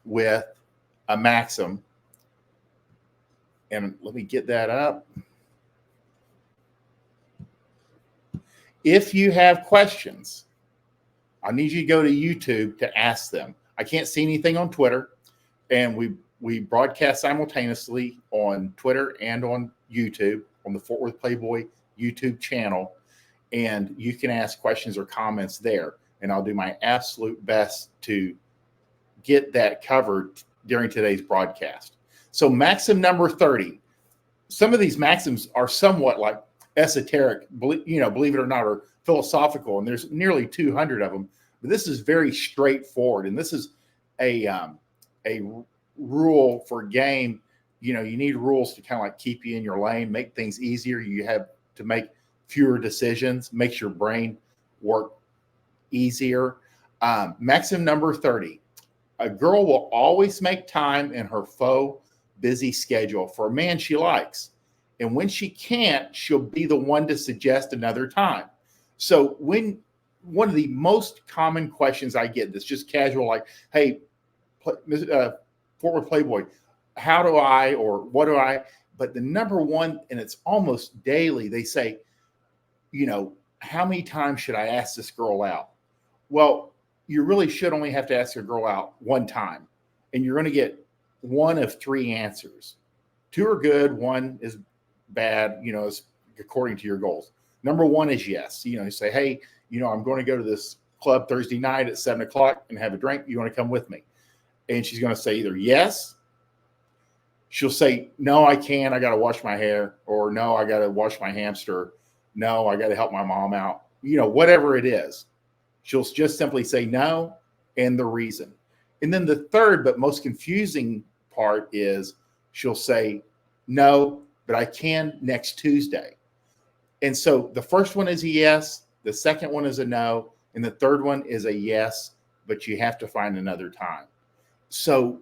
with a Maxim. And let me get that up. If you have questions, I need you to go to YouTube to ask them. I can't see anything on Twitter, and we broadcast simultaneously on Twitter and on YouTube on the Fort Worth Playboy YouTube channel, and you can ask questions or comments there, and I'll do my absolute best to get that covered during today's broadcast. So Maxim number 30. Some of these maxims are somewhat like esoteric, believe it or not, or philosophical, and there's nearly 200 of them. But this is very straightforward, and this is a rule for game. You need rules to kind of like keep you in your lane, make things easier. You have to make fewer decisions, makes your brain work easier. Maxim number 30. A girl will always make time in her faux busy schedule for a man she likes. And when she can't, she'll be the one to suggest another time. So one of the most common questions I get that's just casual, like, hey, Fort Worth Playboy, how do I, or what do I? But the number one, and it's almost daily, they say, how many times should I ask this girl out? Well, you really should only have to ask a girl out one time, and you're going to get one of three answers. Two are good, one is bad, is according to your goals. Number one is yes. You say, hey, I'm going to go to this club Thursday night at 7:00 and have a drink. You want to come with me? And she's going to say either yes, she'll say, no, I can't. I got to wash my hair. Or no, I got to wash my hamster. No, I got to help my mom out. Whatever it is, she'll just simply say no and the reason. And then the third but most confusing part is she'll say no, but I can next Tuesday. And so the first one is a yes, the second one is a no, and the third one is a yes, but you have to find another time. So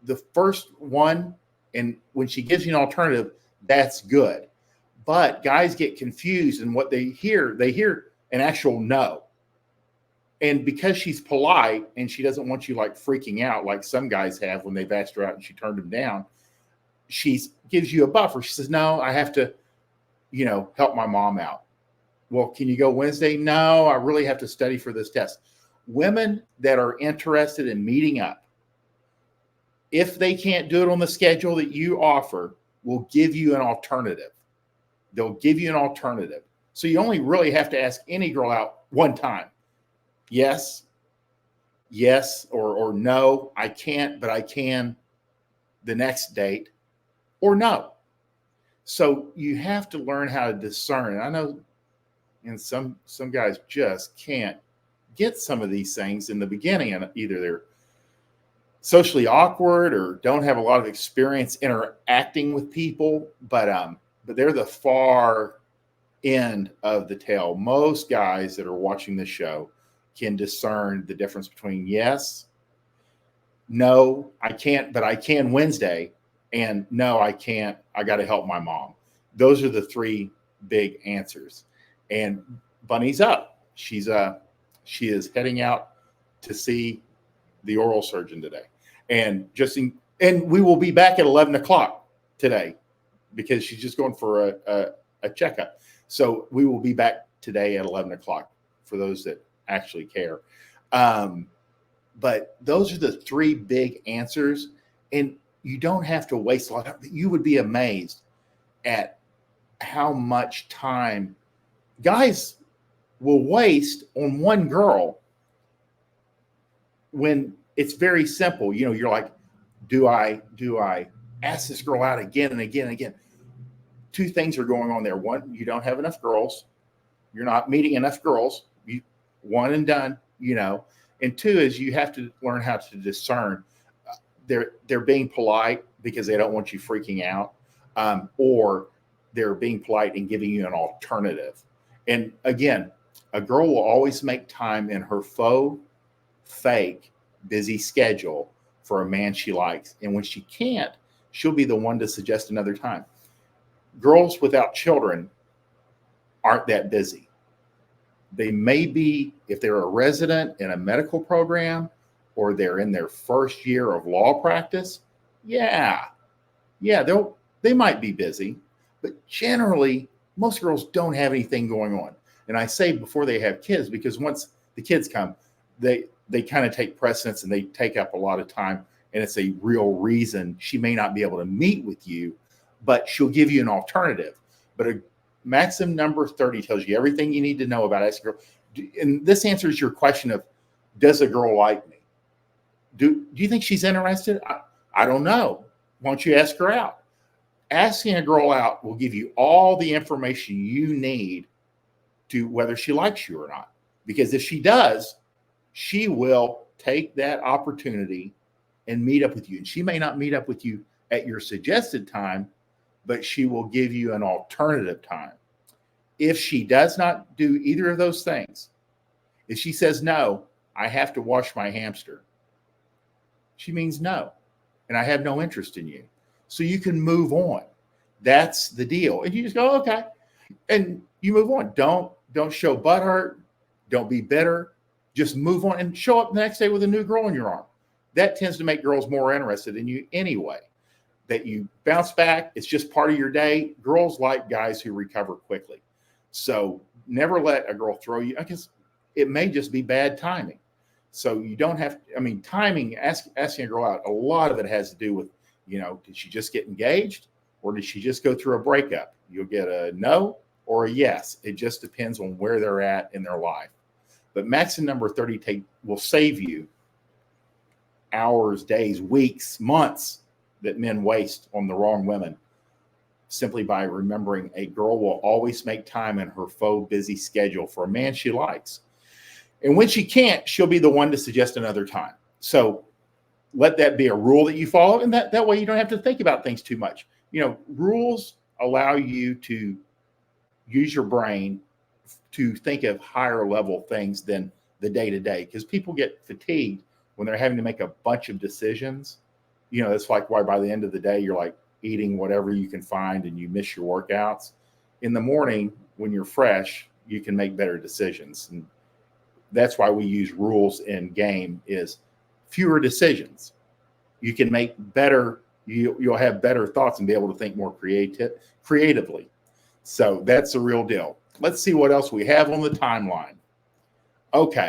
the first one, and when she gives you an alternative, that's good. But guys get confused, and what they hear an actual no. And because she's polite and she doesn't want you like freaking out like some guys have when they've asked her out and she turned them down, she gives you a buffer. She says, no, I have to, help my mom out. Well, can you go Wednesday? No, I really have to study for this test. Women that are interested in meeting up, if they can't do it on the schedule that you offer, will give you an alternative. They'll give you an alternative. So you only really have to ask any girl out one time. Yes, or no, I can't, but I can the next date, or no. So you have to learn how to discern. And I know, and some guys just can't get some of these things in the beginning, and either they're socially awkward or don't have a lot of experience interacting with people, but they're the far end of the tail. Most guys that are watching this show can discern the difference between yes, no, I can't, but I can Wednesday, and no, I can't, I got to help my mom. Those are the three big answers. And Bunny's up. She is heading out to see the oral surgeon today. And we will be back at 11:00 today because she's just going for a checkup. So we will be back today at 11:00 for those that actually care. But those are the three big answers, and you don't have to waste a lot of time. You would be amazed at how much time guys will waste on one girl when it's very simple. You're like, do I ask this girl out again and again and again? Two things are going on there. One, you don't have enough girls. You're not meeting enough girls. One and done, And two is you have to learn how to discern. They're being polite because they don't want you freaking out, or they're being polite and giving you an alternative. And again, a girl will always make time in her fake busy schedule for a man she likes. And when she can't, she'll be the one to suggest another time. Girls without children aren't that busy. They may be, if they're a resident in a medical program or they're in their first year of law practice, yeah, they might be busy, but generally most girls don't have anything going on. And I say before they have kids, because once the kids come, they kind of take precedence and they take up a lot of time, and it's a real reason she may not be able to meet with you, but she'll give you an alternative. But a Maxim number 30 tells you everything you need to know about asking a girl. And this answers your question of, does a girl like me? Do you think she's interested? I don't know. Why don't you ask her out? Asking a girl out will give you all the information you need to whether she likes you or not. Because if she does, she will take that opportunity and meet up with you. And she may not meet up with you at your suggested time, but she will give you an alternative time. If she does not do either of those things, if she says, no, I have to wash my hamster, she means no, and I have no interest in you. So you can move on. That's the deal. And you just go, okay. And you move on. Don't show butthurt. Don't be bitter. Just move on and show up the next day with a new girl in your arm. That tends to make girls more interested in you anyway. That you bounce back. It's just part of your day. Girls like guys who recover quickly. So never let a girl throw you. I guess it may just be bad timing. So you don't have, timing, asking a girl out, a lot of it has to do with, did she just get engaged or did she just go through a breakup? You'll get a no or a yes. It just depends on where they're at in their life. But Maxim number 30 will save you hours, days, weeks, months that men waste on the wrong women, simply by remembering a girl will always make time in her faux busy schedule for a man she likes. And when she can't, she'll be the one to suggest another time. So let that be a rule that you follow. And that way you don't have to think about things too much. Rules allow you to use your brain to think of higher level things than the day-to-day, because people get fatigued when they're having to make a bunch of decisions. It's like why by the end of the day, you're like eating whatever you can find and you miss your workouts. In the morning, when you're fresh, you can make better decisions. And that's why we use rules in game is fewer decisions. You can make better, you'll have better thoughts and be able to think more creatively. So that's the real deal. Let's see what else we have on the timeline. Okay.